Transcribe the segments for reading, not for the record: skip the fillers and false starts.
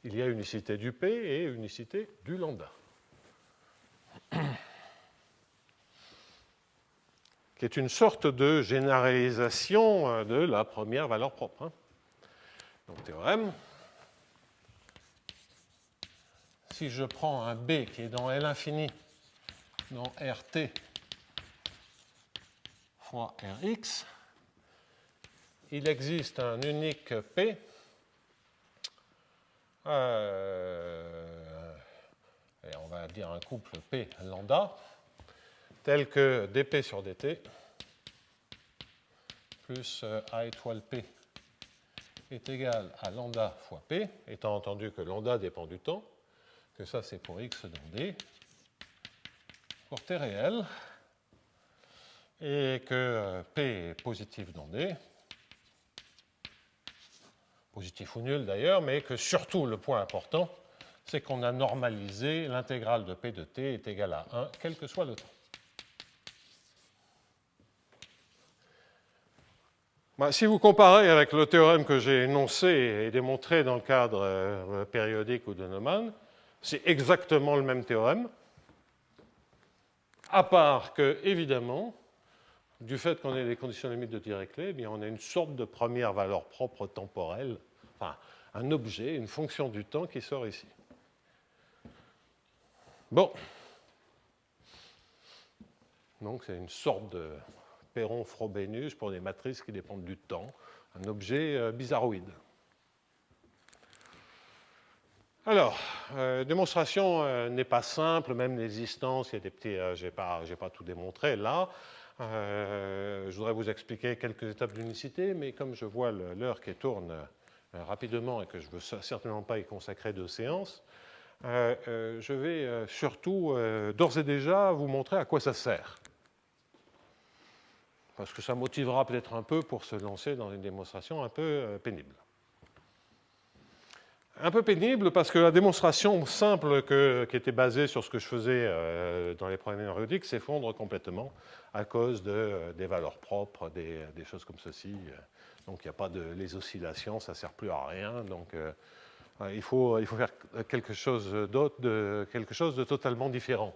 il y a unicité du P et unicité du lambda, qui est une sorte de généralisation de la première valeur propre. Hein. Donc, théorème. Si je prends un B qui est dans L infini, dans RT fois Rx, il existe un unique P et on va dire un couple P lambda tel que dP sur dt plus A étoile P est égal à lambda fois P, étant entendu que lambda dépend du temps, que ça c'est pour x dans D, pour t réel, et que P est positif dans D, positif ou nul d'ailleurs, mais que surtout le point important, c'est qu'on a normalisé l'intégrale de P de t est égale à 1, quel que soit le temps. Si vous comparez avec le théorème que j'ai énoncé et démontré dans le cadre périodique ou de Neumann, c'est exactement le même théorème, à part que, évidemment, du fait qu'on ait les conditions limites de Dirichlet, eh bien, on a une sorte de première valeur propre temporelle, enfin, un objet, une fonction du temps qui sort ici. Bon. Donc, c'est une sorte de Perron-Frobenius pour des matrices qui dépendent du temps, un objet bizarroïde. Alors, démonstration n'est pas simple, même l'existence, il y a des petits. Je n'ai pas tout démontré là. Je voudrais vous expliquer quelques étapes d'unicité, mais comme je vois l'heure qui tourne rapidement et que je ne veux certainement pas y consacrer 2 séances, je vais surtout d'ores et déjà vous montrer à quoi ça sert. Parce que ça motivera peut-être un peu pour se lancer dans une démonstration un peu pénible. Un peu pénible parce que la démonstration simple qui était basée sur ce que je faisais dans les problèmes périodiques s'effondre complètement à cause des valeurs propres, des choses comme ceci. Donc il n'y a pas les oscillations, ça ne sert plus à rien. Donc il faut faire quelque chose d'autre, quelque chose de totalement différent.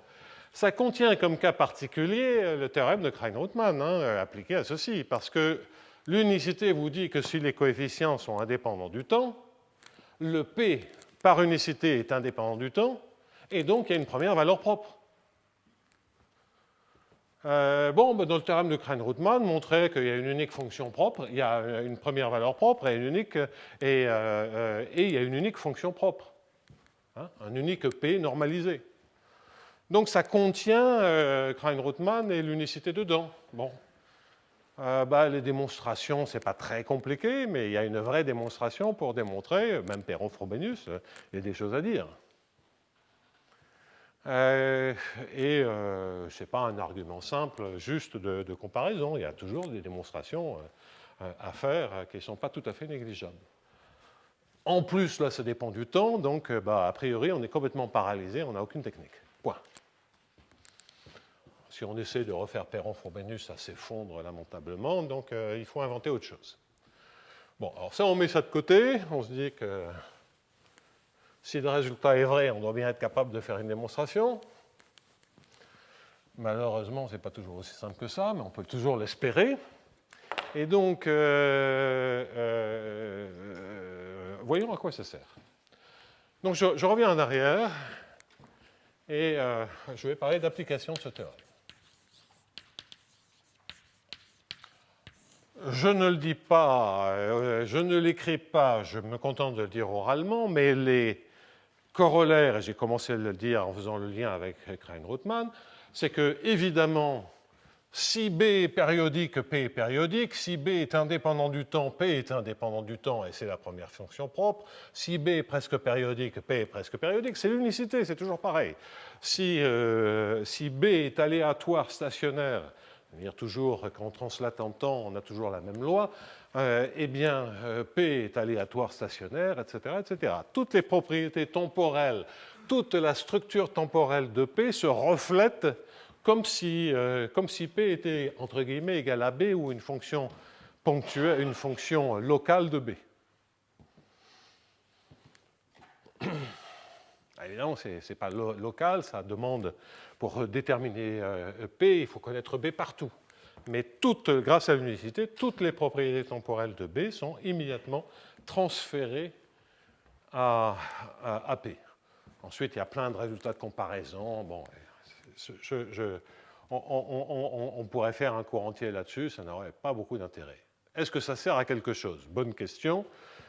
Ça contient comme cas particulier le théorème de Krein-Rootman, appliqué à ceci, parce que l'unicité vous dit que si les coefficients sont indépendants du temps, le P par unicité est indépendant du temps, et donc il y a une première valeur propre. Dans le théorème de Krein-Rootman, montrait qu'il y a une unique fonction propre, il y a une première valeur propre et il y a une unique fonction propre, un unique P normalisé. Donc ça contient Krein-Rootman et l'unicité dedans. Bon. Les démonstrations, ce n'est pas très compliqué, mais il y a une vraie démonstration pour démontrer, même Perron-Frobenius, il y a des choses à dire. Ce n'est pas un argument simple, juste de comparaison. Il y a toujours des démonstrations à faire qui ne sont pas tout à fait négligeables. En plus, là, ça dépend du temps, donc a priori, on est complètement paralysé, on n'a aucune technique. Point. Si on essaie de refaire Perron-Frobenius, ça s'effondre lamentablement, donc il faut inventer autre chose. Bon, alors ça, on met ça de côté, on se dit que si le résultat est vrai, on doit bien être capable de faire une démonstration. Malheureusement, ce n'est pas toujours aussi simple que ça, mais on peut toujours l'espérer. Et donc, voyons à quoi ça sert. Donc, je reviens en arrière et je vais parler d'application de ce théorème. Je ne le dis pas, je ne l'écris pas, je me contente de le dire oralement, mais les corollaires, et j'ai commencé à le dire en faisant le lien avec Krein-Rootman, c'est que, évidemment, si B est périodique, P est périodique, si B est indépendant du temps, P est indépendant du temps, et c'est la première fonction propre. Si B est presque périodique, P est presque périodique, c'est l'unicité, c'est toujours pareil. Si B est aléatoire stationnaire, c'est-à-dire toujours, quand on translate en temps, on a toujours la même loi, P est aléatoire stationnaire, etc., etc. Toutes les propriétés temporelles, toute la structure temporelle de P se reflète comme si P était, entre guillemets, égal à B ou une fonction ponctuelle, une fonction locale de B. évidemment, ce n'est pas local, ça demande, pour déterminer P, il faut connaître B partout. Mais grâce à l'unicité, toutes les propriétés temporelles de B sont immédiatement transférées à P. Ensuite, il y a plein de résultats de comparaison. Bon, on pourrait faire un cours entier là-dessus, ça n'aurait pas beaucoup d'intérêt. Est-ce que ça sert à quelque chose? Bonne question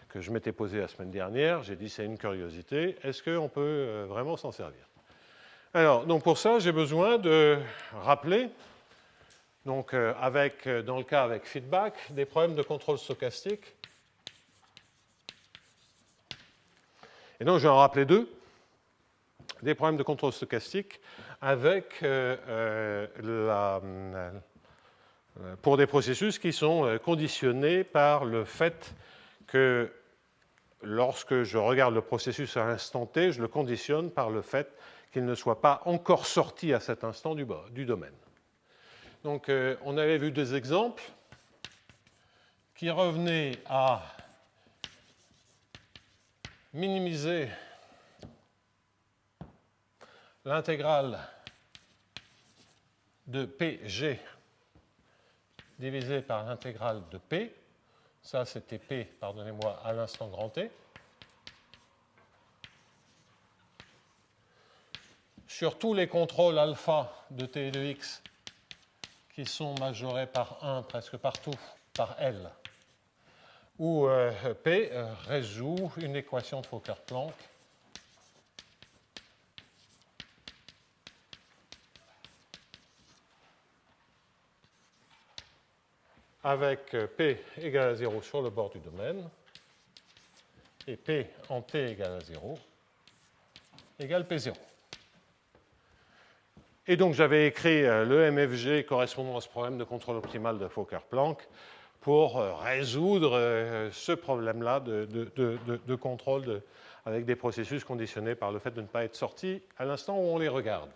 que je m'étais posée la semaine dernière. J'ai dit c'est une curiosité. Est-ce qu'on peut vraiment s'en servir? Alors, donc pour ça, j'ai besoin de rappeler, donc, dans le cas avec feedback, des problèmes de contrôle stochastique. Et donc, je vais en rappeler deux. Des problèmes de contrôle stochastique avec pour des processus qui sont conditionnés par le fait que lorsque je regarde le processus à l'instant t, je le conditionne par le fait qu'il ne soit pas encore sorti à cet instant du domaine. Donc, on avait vu deux exemples qui revenaient à minimiser l'intégrale de PG divisé par l'intégrale de P. Ça, c'était P, pardonnez-moi, à l'instant grand T. Sur tous les contrôles alpha de T et de X qui sont majorés par 1 presque partout, par L, où P résout une équation de Fokker-Planck avec P égale à 0 sur le bord du domaine et P en T égale à 0 égale P0. Et donc j'avais écrit le MFG correspondant à ce problème de contrôle optimal de Fokker-Planck pour résoudre ce problème-là de contrôle avec des processus conditionnés par le fait de ne pas être sortis à l'instant où on les regarde.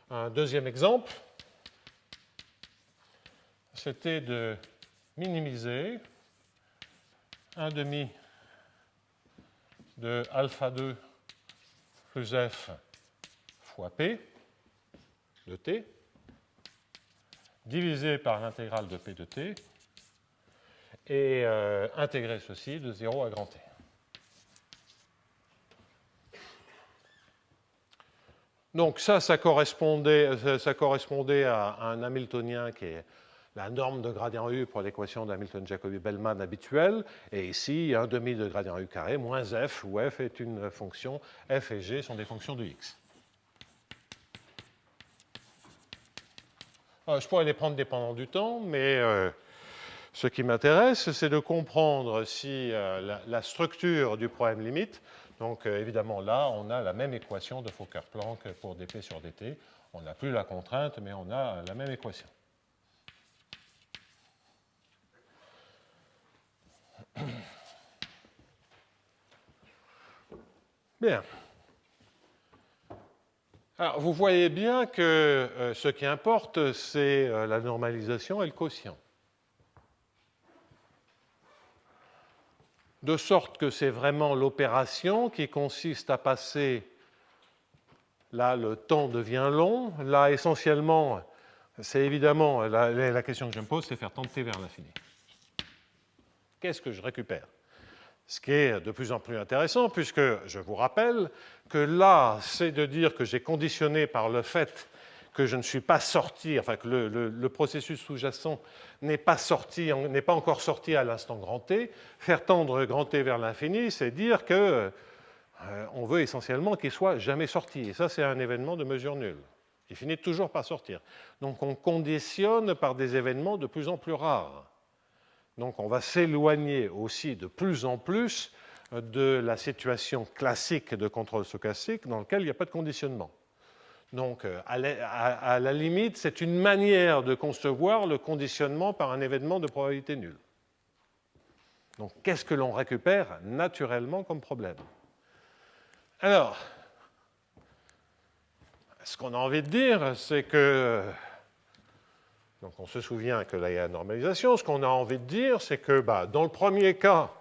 Un deuxième exemple, c'était de minimiser 1/2 de alpha 2 plus F fois P de T, divisé par l'intégrale de P de T, et intégrer ceci de 0 à grand T. Donc ça correspondait à un Hamiltonien qui est la norme de gradient U pour l'équation d'Hamilton-Jacobi-Bellman habituelle, et ici 1/2 de gradient U carré moins F, où F est une fonction, F et G sont des fonctions de X. Alors, je pourrais les prendre dépendant du temps, mais ce qui m'intéresse, c'est de comprendre si la structure du problème limite, donc évidemment là, on a la même équation de Fokker-Planck pour dp sur dt. On n'a plus la contrainte, mais on a la même équation. Bien. Alors, vous voyez bien que ce qui importe, c'est la normalisation et le quotient. De sorte que c'est vraiment l'opération qui consiste à passer, là le temps devient long, là essentiellement, c'est évidemment, la question que je me pose, c'est faire tendre t vers l'infini. Qu'est-ce que je récupère? Ce qui est de plus en plus intéressant, puisque je vous rappelle que là, c'est de dire que j'ai conditionné par le fait que je ne suis pas sorti, enfin que le processus sous-jacent n'est pas encore sorti à l'instant grand T. Faire tendre grand T vers l'infini, c'est dire que on veut essentiellement qu'il soit jamais sorti. Et ça, c'est un événement de mesure nulle. Il finit toujours par sortir. Donc on conditionne par des événements de plus en plus rares. Donc on va s'éloigner aussi de plus en plus de la situation classique de contrôle stochastique dans laquelle il n'y a pas de conditionnement. Donc à la limite, c'est une manière de concevoir le conditionnement par un événement de probabilité nulle. Donc qu'est-ce que l'on récupère naturellement comme problème? Alors, ce qu'on a envie de dire, c'est que donc on se souvient que là, il y a la normalisation. Ce qu'on a envie de dire, c'est que dans le premier cas,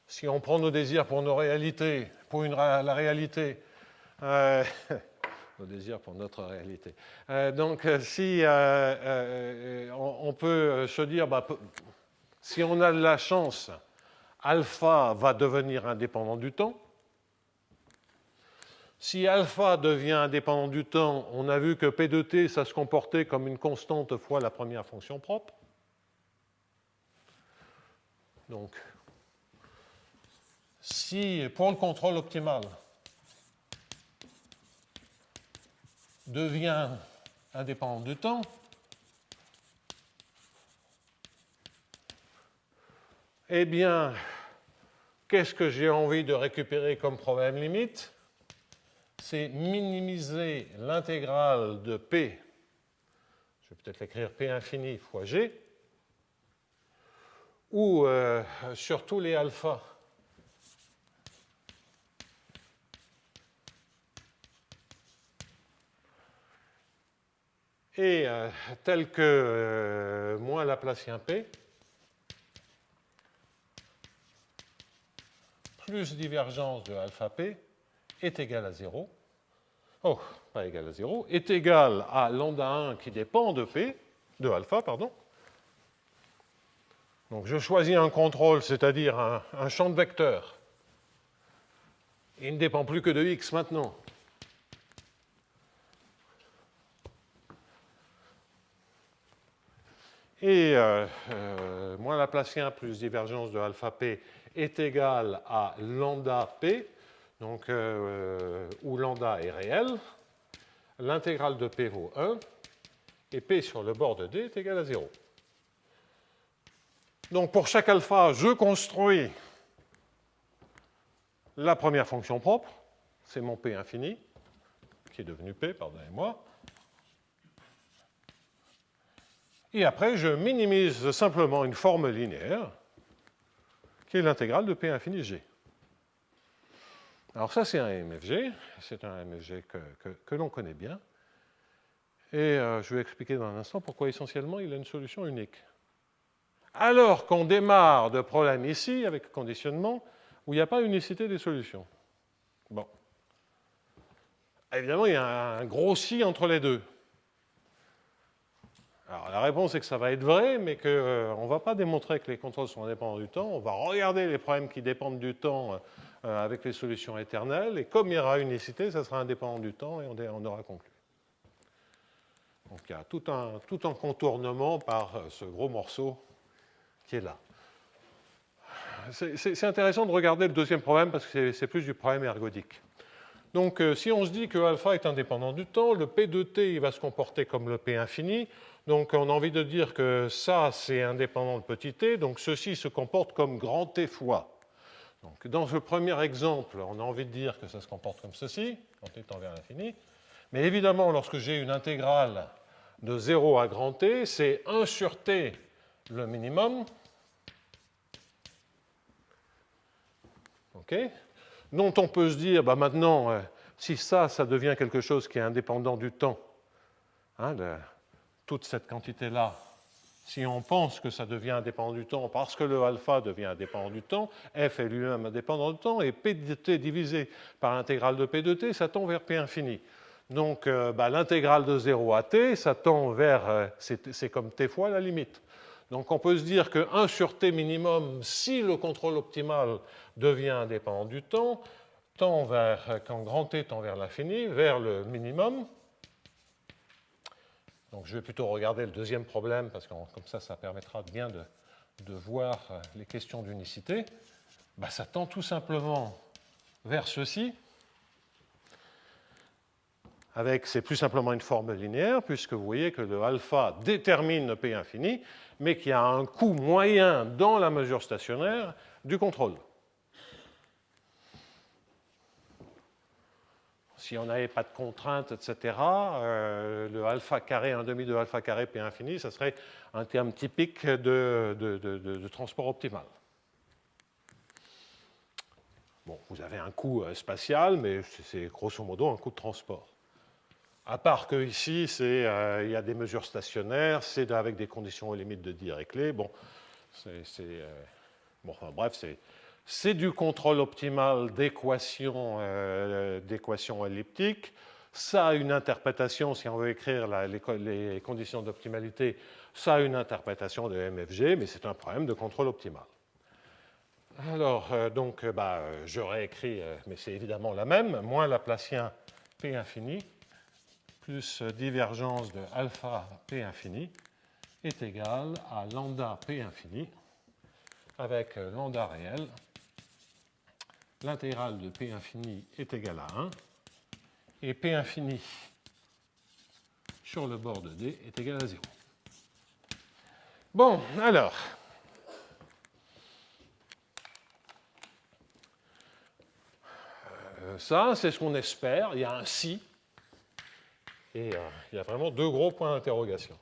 si on prend nos désirs pour nos réalités, pour la réalité, nos désirs pour notre réalité. Donc, si on peut se dire, si on a de la chance, alpha va devenir indépendant du temps. Si alpha devient indépendant du temps, on a vu que P de t, ça se comportait comme une constante fois la première fonction propre. Donc, si pour le contrôle optimal devient indépendant du temps, eh bien, qu'est-ce que j'ai envie de récupérer comme problème limite? C'est minimiser l'intégrale de P, je vais peut-être l'écrire P infini fois G, ou sur tous les alphas, et tel que moins Laplacien P, plus divergence de alpha P est égal à 0. Oh, pas égal à 0, est égal à lambda 1 qui dépend de P, de alpha, pardon. Donc je choisis un contrôle, c'est-à-dire un champ de vecteurs. Il ne dépend plus que de x maintenant. Et moins Laplacien plus divergence de alpha P est égal à lambda P, donc, où lambda est réel. L'intégrale de P vaut 1, et P sur le bord de D est égal à 0. Donc pour chaque alpha, je construis la première fonction propre, c'est mon P infini, qui est devenu P, pardonnez-moi. Et après, je minimise simplement une forme linéaire, qui est l'intégrale de P infini G. Alors ça, c'est un MFG, c'est un MFG que l'on connaît bien. Et je vais expliquer dans un instant pourquoi essentiellement il a une solution unique. Alors qu'on démarre de problèmes ici, avec conditionnement, où il n'y a pas unicité des solutions. Bon. Évidemment, il y a un gros si entre les deux. Alors la réponse est que ça va être vrai, mais qu'on ne va pas démontrer que les contrôles sont indépendants du temps. On va regarder les problèmes qui dépendent du temps avec les solutions éternelles, et comme il y aura unicité, ça sera indépendant du temps, et on aura conclu. Donc il y a tout un contournement par ce gros morceau qui est là. C'est intéressant de regarder le deuxième problème, parce que c'est plus du problème ergodique. Donc si on se dit que alpha est indépendant du temps, le P de t il va se comporter comme le P infini. Donc on a envie de dire que ça, c'est indépendant de petit t, donc ceci se comporte comme grand T fois. Donc dans ce premier exemple, on a envie de dire que ça se comporte comme ceci, quand t tend vers l'infini. Mais évidemment, lorsque j'ai une intégrale de 0 à grand T, c'est 1 sur T le minimum, okay, dont on peut se dire, maintenant, si ça devient quelque chose qui est indépendant du temps, hein, toute cette quantité-là, si on pense que ça devient indépendant du temps parce que le alpha devient indépendant du temps, f est lui-même indépendant du temps, et p de t divisé par l'intégrale de p de t, ça tend vers p infini. Donc l'intégrale de 0 à t, ça tend vers, c'est comme t fois la limite. Donc on peut se dire que 1 sur t minimum, si le contrôle optimal devient indépendant du temps, tend vers, quand grand T tend vers l'infini, vers le minimum. Donc je vais plutôt regarder le deuxième problème, parce que comme ça permettra bien de voir les questions d'unicité. Ça tend tout simplement vers ceci, c'est plus simplement une forme linéaire, puisque vous voyez que le alpha détermine le P infini, mais qu'il y a un coût moyen dans la mesure stationnaire du contrôle. Si on n'avait pas de contraintes, etc., le alpha carré, 1/2 de alpha carré P infini, ça serait un terme typique de transport optimal. Bon, vous avez un coût spatial, mais c'est grosso modo un coût de transport. À part que ici, il y a des mesures stationnaires, c'est avec des conditions aux limites de Dirac-Leigh. Bon, bref, c'est du contrôle optimal d'équations elliptiques. Ça a une interprétation, si on veut écrire les conditions d'optimalité, ça a une interprétation de MFG, mais c'est un problème de contrôle optimal. Alors, je réécris, mais c'est évidemment la même, moins Laplacien P infini plus divergence de alpha P infini est égal à lambda P infini avec lambda réel. L'intégrale de P infini est égale à 1 et P infini sur le bord de D est égal à 0. Bon, alors, ça, c'est ce qu'on espère. Il y a un si, et il y a vraiment deux gros points d'interrogation.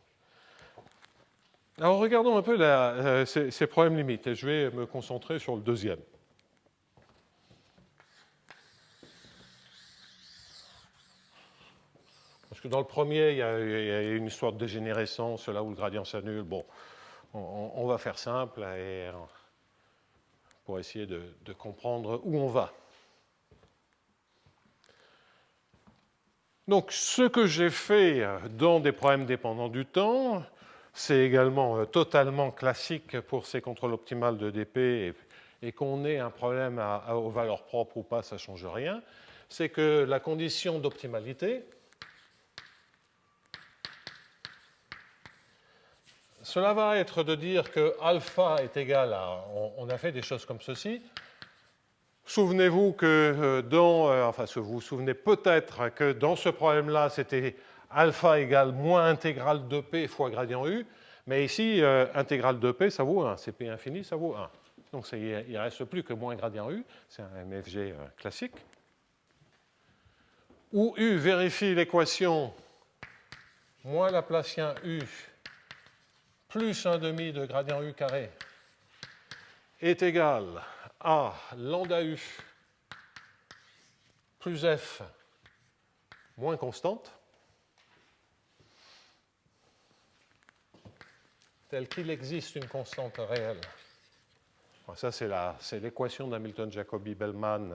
Alors, regardons un peu ces problèmes limites, et je vais me concentrer sur le deuxième. Parce que dans le premier, il y a une histoire de dégénérescence, là où le gradient s'annule. Bon, on va faire simple et pour essayer de comprendre où on va. Donc, ce que j'ai fait dans des problèmes dépendants du temps, c'est également totalement classique pour ces contrôles optimales de dp, et qu'on ait un problème aux valeurs propres ou pas, ça ne change rien. C'est que la condition d'optimalité, cela va être de dire que alpha est égal à... On a fait des choses comme ceci. Souvenez-vous que vous vous souvenez peut-être que dans ce problème-là, c'était alpha égale moins intégrale de P fois gradient U. Mais ici, intégrale de P, ça vaut 1. C'est P infini, ça vaut 1. Donc il ne reste plus que moins gradient U. C'est un MFG classique. Où U vérifie l'équation moins Laplacien U plus 1/2 de gradient U carré est égal à lambda U plus F moins constante, tel qu'il existe une constante réelle. Bon, ça, c'est l'équation d'Hamilton-Jacobi-Bellman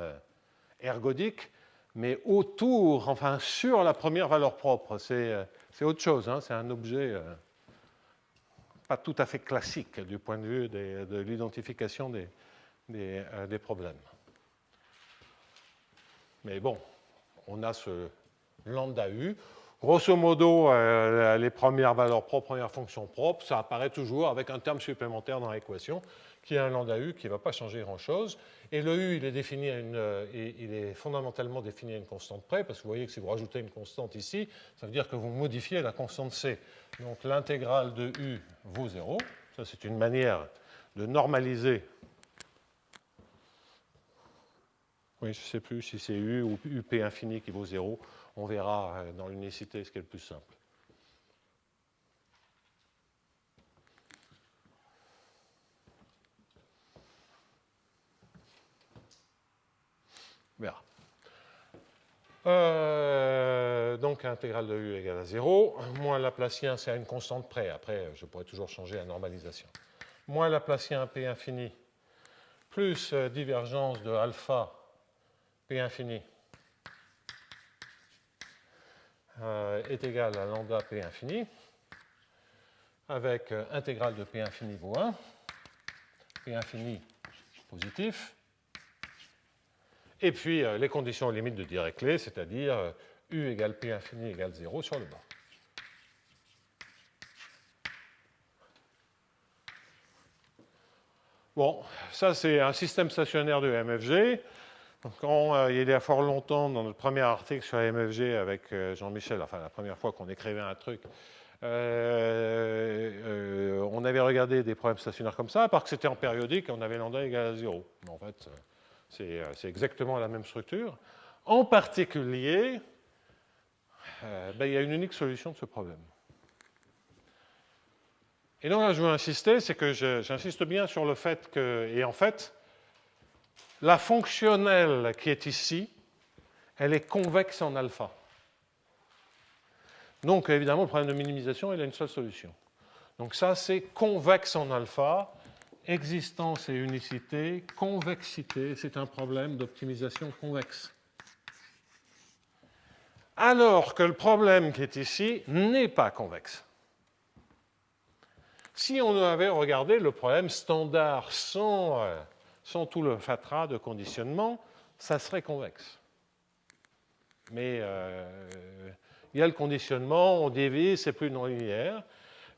ergodique, mais autour, enfin sur la première valeur propre, c'est autre chose, hein, c'est un objet pas tout à fait classique du point de vue de l'identification des problèmes. Mais bon, on a ce lambda U. Grosso modo, les premières valeurs propres, premières fonctions propres, ça apparaît toujours avec un terme supplémentaire dans l'équation, qui est un lambda U qui ne va pas changer grand-chose. Et le U, il est fondamentalement défini à une constante près, parce que vous voyez que si vous rajoutez une constante ici, ça veut dire que vous modifiez la constante C. Donc l'intégrale de U vaut 0. Ça, c'est une manière de normaliser. Oui, je ne sais plus si c'est U ou UP infini qui vaut 0. On verra dans l'unicité ce qui est le plus simple. On verra. Donc, intégrale de U égale à 0. Moins Laplacien, c'est à une constante près. Après, je pourrais toujours changer la normalisation. Moins Laplacien P infini plus divergence de alpha P infini est égal à lambda P infini avec intégrale de P infini vaut 1, P infini positif, et puis les conditions limites de Dirichlet, c'est-à-dire U égale P infini égale 0 sur le bord. Bon, ça c'est un système stationnaire de MFG. Quand il y a fort longtemps, dans notre premier article sur la MFG avec Jean-Michel, enfin la première fois qu'on écrivait un truc, on avait regardé des problèmes stationnaires comme ça, à part que c'était en périodique et on avait lambda égal à 0. Mais en fait, c'est exactement la même structure. En particulier, il y a une unique solution de ce problème. Et donc là, je veux insister, c'est que j'insiste bien sur le fait que, et en fait, la fonctionnelle qui est ici, elle est convexe en alpha. Donc, évidemment, le problème de minimisation, il a une seule solution. Donc ça, c'est convexe en alpha, existence et unicité, convexité, c'est un problème d'optimisation convexe. Alors que le problème qui est ici n'est pas convexe. Si on avait regardé le problème standard sans tout le fatras de conditionnement, ça serait convexe. Mais il y a le conditionnement, on dévie, c'est plus non linéaire.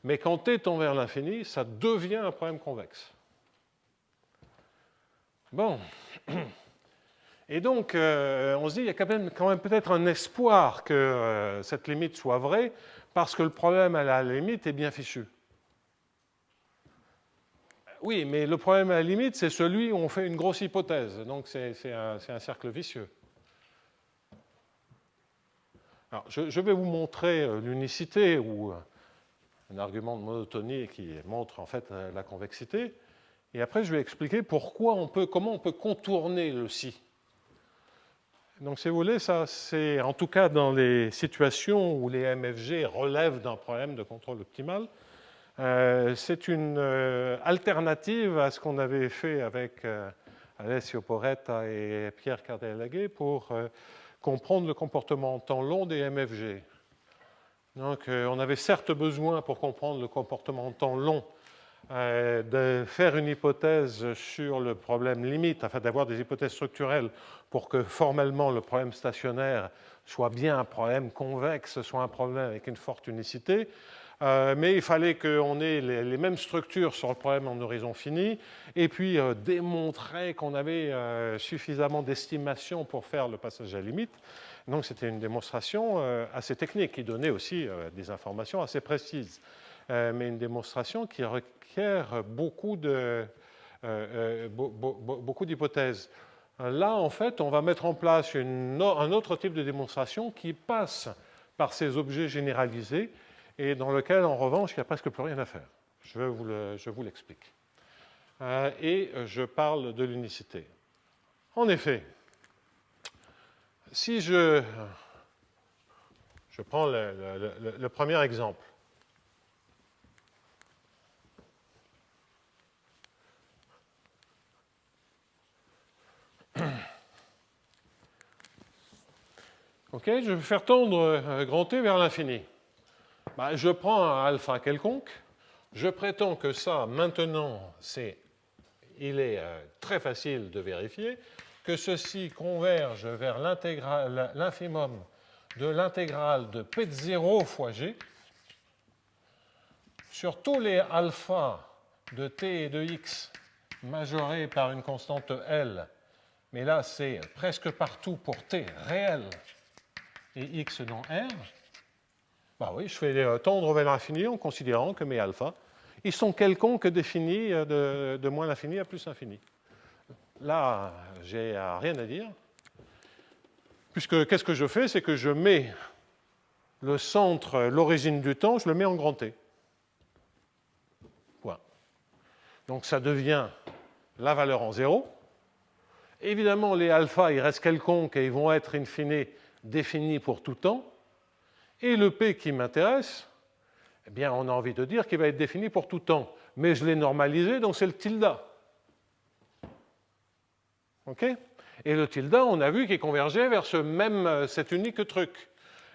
Mais quand t tend vers l'infini, ça devient un problème convexe. Bon. Et donc, on se dit, il y a quand même peut-être un espoir que cette limite soit vraie, parce que le problème à la limite est bien fichu. Oui, mais le problème à la limite, c'est celui où on fait une grosse hypothèse. Donc, c'est un cercle vicieux. Alors, je vais vous montrer l'unicité, ou un argument de monotonie qui montre en fait la convexité. Et après, je vais expliquer comment on peut contourner le si. Donc, si vous voulez, ça, c'est en tout cas dans les situations où les MFG relèvent d'un problème de contrôle optimal. C'est une alternative à ce qu'on avait fait avec Alessio Porretta et Pierre Cardellaghe pour comprendre le comportement en temps long des MFG. Donc, on avait certes besoin, pour comprendre le comportement en temps long, de faire une hypothèse sur le problème limite, afin d'avoir des hypothèses structurelles pour que formellement le problème stationnaire soit bien un problème convexe, soit un problème avec une forte unicité. Mais il fallait qu'on ait les mêmes structures sur le problème en horizon fini, et puis démontrer qu'on avait suffisamment d'estimation pour faire le passage à la limite. Donc c'était une démonstration assez technique qui donnait aussi des informations assez précises, mais une démonstration qui requiert beaucoup d'hypothèses. Là, en fait, on va mettre en place un autre type de démonstration qui passe par ces objets généralisés et dans lequel, en revanche, il n'y a presque plus rien à faire. Je vous l'explique. Et je parle de l'unicité. En effet, si je prends le premier exemple. OK, je vais faire tendre grand T vers l'infini. Je prends un alpha quelconque, je prétends que ça, maintenant, il est très facile de vérifier, que ceci converge vers l'infimum de l'intégrale de P de 0 fois G sur tous les alphas de T et de X majorés par une constante L, mais là c'est presque partout pour T réel et X non R. Oui, je fais tendre vers l'infini en considérant que mes alphas, ils sont quelconques définis de moins l'infini à plus l'infini. Là, j'ai rien à dire, puisque qu'est-ce que je fais? C'est que je mets le centre, l'origine du temps, je le mets en grand T. Point. Donc ça devient la valeur en 0. Évidemment, les alphas, ils restent quelconques et ils vont être in fine définis pour tout temps. Et le P qui m'intéresse, eh bien, on a envie de dire qu'il va être défini pour tout temps. Mais je l'ai normalisé, donc c'est le tilde. OK? Et le tilde, on a vu qu'il convergeait vers cet unique truc.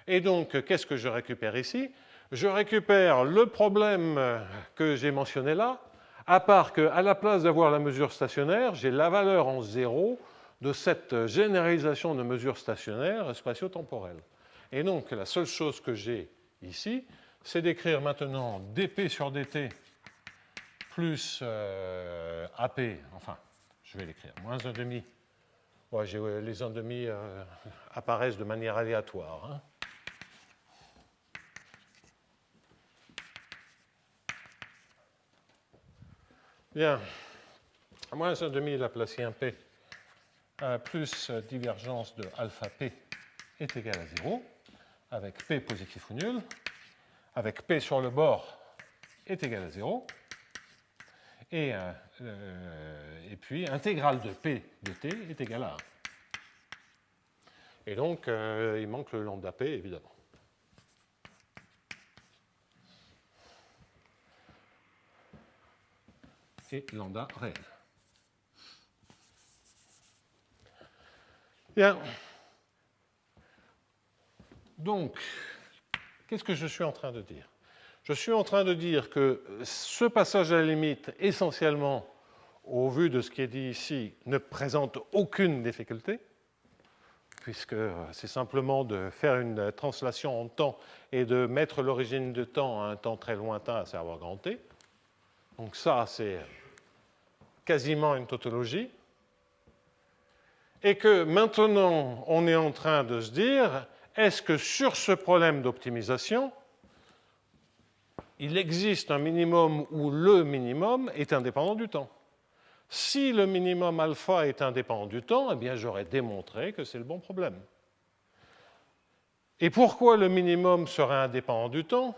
Et donc, qu'est-ce que je récupère ici? Je récupère le problème que j'ai mentionné là, à part qu'à la place d'avoir la mesure stationnaire, j'ai la valeur en 0 de cette généralisation de mesures stationnaires spatio-temporelles. Et donc, la seule chose que j'ai ici, c'est d'écrire maintenant dp sur dt plus ap, enfin, je vais l'écrire, moins 1,5. Ouais, les 1,5 apparaissent de manière aléatoire. Hein. Bien, moins 1,5 Laplacien P plus divergence de alpha P est égal à 0, avec P positif ou nul, avec P sur le bord est égal à 0, et puis intégrale de P de T est égal à 1. Et donc, il manque le lambda P, évidemment. et lambda réel. Bien. Donc, qu'est-ce que je suis en train de dire? Je suis en train de dire que ce passage à la limite, essentiellement, au vu de ce qui est dit ici, ne présente aucune difficulté, puisque c'est simplement de faire une translation en temps et de mettre l'origine de temps à un temps très lointain, à savoir grand T. Donc ça, c'est quasiment une tautologie. Et que maintenant, on est en train de se dire, est-ce que sur ce problème d'optimisation, il existe un minimum où le minimum est indépendant du temps? Si le minimum alpha est indépendant du temps, eh bien j'aurais démontré que c'est le bon problème. Et pourquoi le minimum serait indépendant du temps?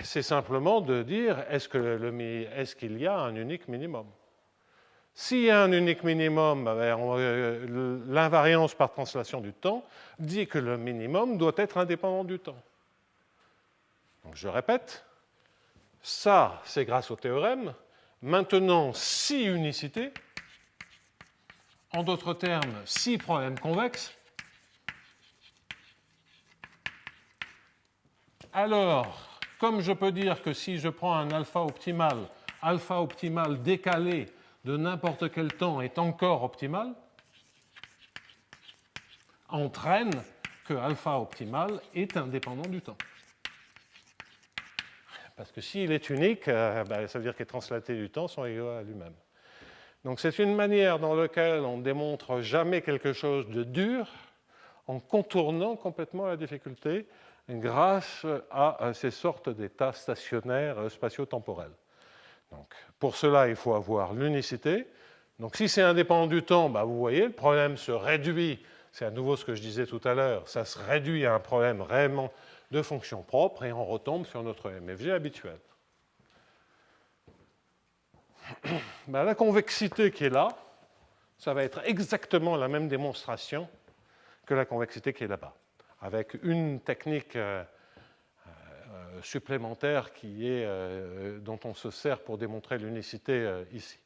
C'est simplement de dire est-ce qu'il y a un unique minimum? S'il y a un unique minimum, l'invariance par translation du temps dit que le minimum doit être indépendant du temps. Donc je répète, ça c'est grâce au théorème. Maintenant, si unicité, en d'autres termes, si problème convexe, alors, comme je peux dire que si je prends un alpha optimal décalé de n'importe quel temps est encore optimal, entraîne que alpha optimal est indépendant du temps. Parce que s'il est unique, ça veut dire que les translatés du temps sont égaux à lui-même. Donc c'est une manière dans laquelle on ne démontre jamais quelque chose de dur en contournant complètement la difficulté grâce à ces sortes d'états stationnaires spatio-temporels. Donc, pour cela, il faut avoir l'unicité. Donc si c'est indépendant du temps, vous voyez, le problème se réduit, c'est à nouveau ce que je disais tout à l'heure, ça se réduit à un problème réellement de fonction propre et on retombe sur notre MFG habituel. La convexité qui est là, ça va être exactement la même démonstration que la convexité qui est là-bas, avec une technique supplémentaire dont on se sert pour démontrer l'unicité ici.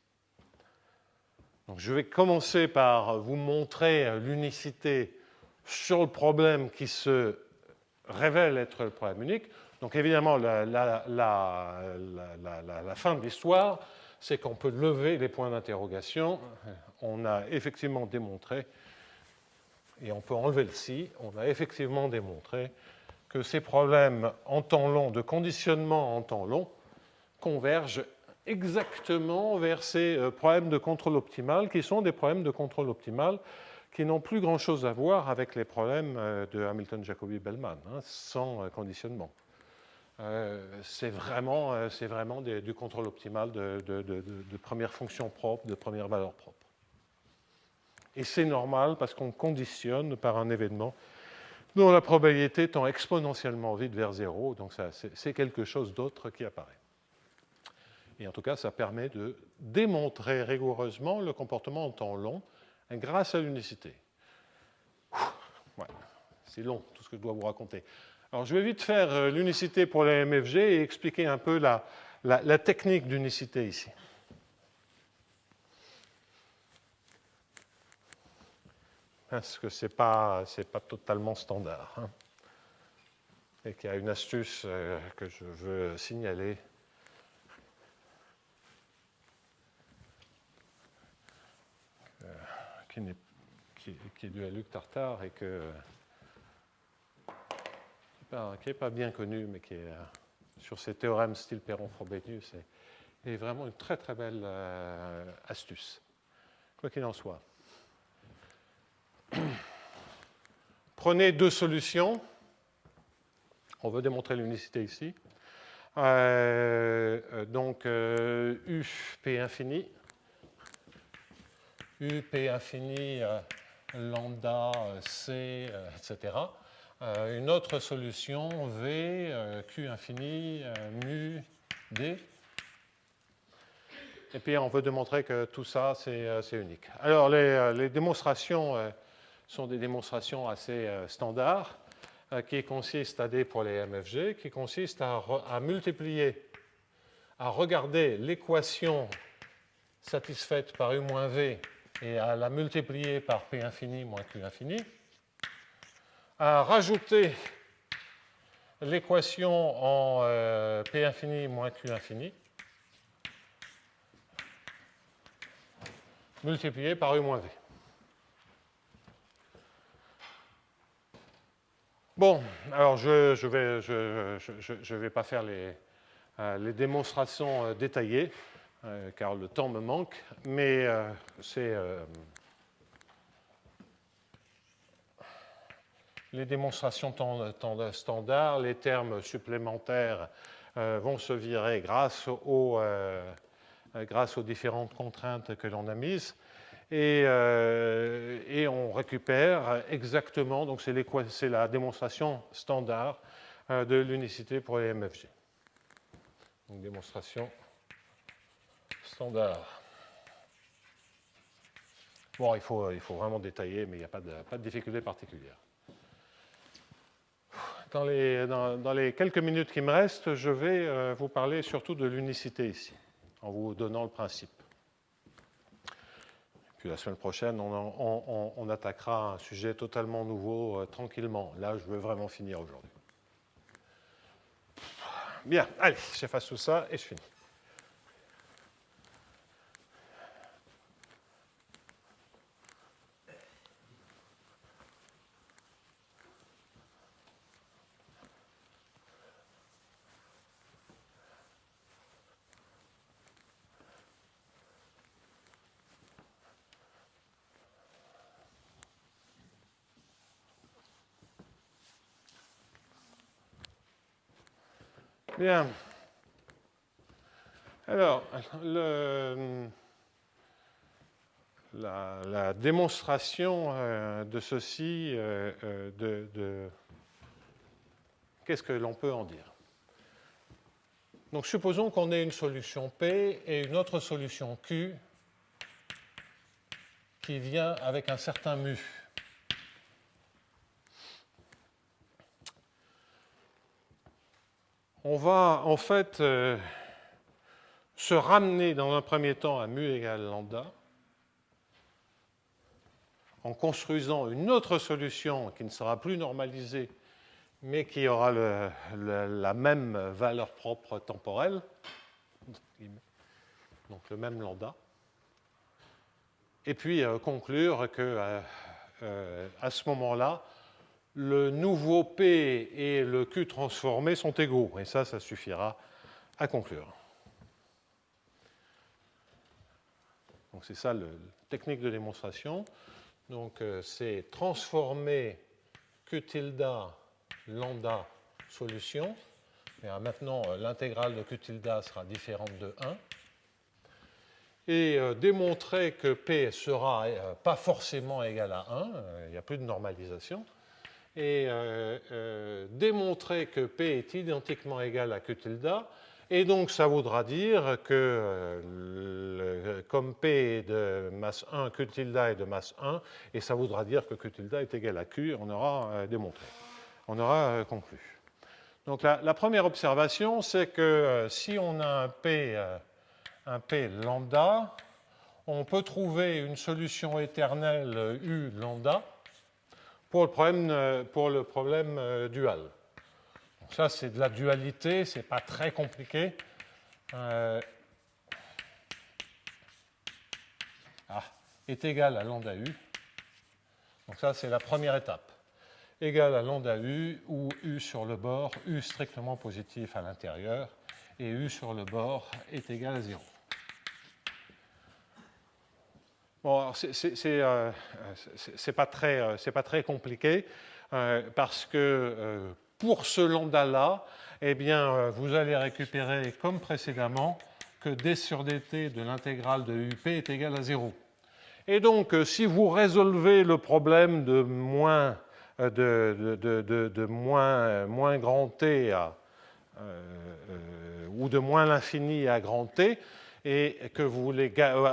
Donc, je vais commencer par vous montrer l'unicité sur le problème qui se révèle être le problème unique. Donc évidemment, la fin de l'histoire, c'est qu'on peut lever les points d'interrogation. On a effectivement démontré, et on peut enlever le si, on a effectivement démontré que ces problèmes en temps long, de conditionnement en temps long, convergent exactement vers ces problèmes de contrôle optimal, qui sont des problèmes de contrôle optimal qui n'ont plus grand-chose à voir avec les problèmes de Hamilton-Jacobi-Bellman, sans conditionnement. C'est vraiment du contrôle optimal de première fonction propre, de première valeur propre. Et c'est normal parce qu'on conditionne par un événement dont la probabilité tend exponentiellement vite vers zéro, donc c'est quelque chose d'autre qui apparaît. Et en tout cas, ça permet de démontrer rigoureusement le comportement en temps long grâce à l'unicité. Voilà. C'est long, tout ce que je dois vous raconter. Alors, je vais vite faire l'unicité pour les MFG et expliquer un peu la technique d'unicité ici. Parce que ce n'est pas totalement standard. Et qu'il y a une astuce que je veux signaler. Qui est dû à Luc Tartare et qui n'est pas bien connu, mais qui est sur ces théorèmes style Perron-Frobenius, est vraiment une très très belle astuce. Quoi qu'il en soit. Prenez deux solutions. On veut démontrer l'unicité ici. Donc, U, P infini. U, P infini, lambda, C, etc. Une autre solution, V, Q infini, mu, D. Et puis, on veut démontrer que tout ça, c'est unique. Alors, les démonstrations sont des démonstrations assez standards qui consistent à D pour les MFG, qui consistent à multiplier à regarder l'équation satisfaite par U moins V et à la multiplier par P infini moins Q infini, à rajouter l'équation en P infini moins Q infini, multipliée par U moins V. Bon, alors je ne vais pas faire les démonstrations détaillées, car le temps me manque, mais c'est les démonstrations standard, les termes supplémentaires vont se virer grâce aux différentes contraintes que l'on a mises. Et on récupère exactement, donc c'est la démonstration standard de l'unicité pour les MFG. Donc démonstration standard. Bon, il faut vraiment détailler, mais il n'y a pas de difficulté particulière. Dans les quelques minutes qui me restent, je vais vous parler surtout de l'unicité ici, en vous donnant le principe. Puis la semaine prochaine, on attaquera un sujet totalement nouveau, tranquillement. Là, je veux vraiment finir aujourd'hui. Bien, allez, j'efface tout ça et je finis. Bien. Alors, la démonstration de ceci, qu'est-ce que l'on peut en dire? Donc, supposons qu'on ait une solution P et une autre solution Q qui vient avec un certain mu. On va en fait se ramener dans un premier temps à mu égale lambda en construisant une autre solution qui ne sera plus normalisée mais qui aura la même valeur propre temporelle, donc le même lambda, et puis conclure que à ce moment-là, le nouveau P et le Q transformé sont égaux, et ça suffira à conclure. Donc c'est ça la technique de démonstration. Donc c'est transformer Q tilde lambda solution. Et maintenant, l'intégrale de Q tilde sera différente de 1. Et démontrer que P sera pas forcément égal à 1, il n'y a plus de normalisation. Et démontrer que P est identiquement égal à Q tilde. Et donc, ça voudra dire que comme P est de masse 1, Q tilde est de masse 1, et ça voudra dire que Q tilde est égal à Q, on aura démontré, on aura conclu. Donc, la première observation, c'est que si on a un P lambda, on peut trouver une solution éternelle U lambda pour le problème dual. Donc ça, c'est de la dualité, ce n'est pas très compliqué. Est égal à lambda U. Donc ça, c'est la première étape. Égal à lambda U, où U sur le bord, U strictement positif à l'intérieur, et U sur le bord est égal à 0. Bon, c'est pas très compliqué, parce que pour ce lambda-là, eh bien, vous allez récupérer, comme précédemment, que d sur dt de l'intégrale de UP est égal à 0. Et donc, si vous résolvez le problème de moins grand t ou de moins l'infini à grand t, et que vous voulez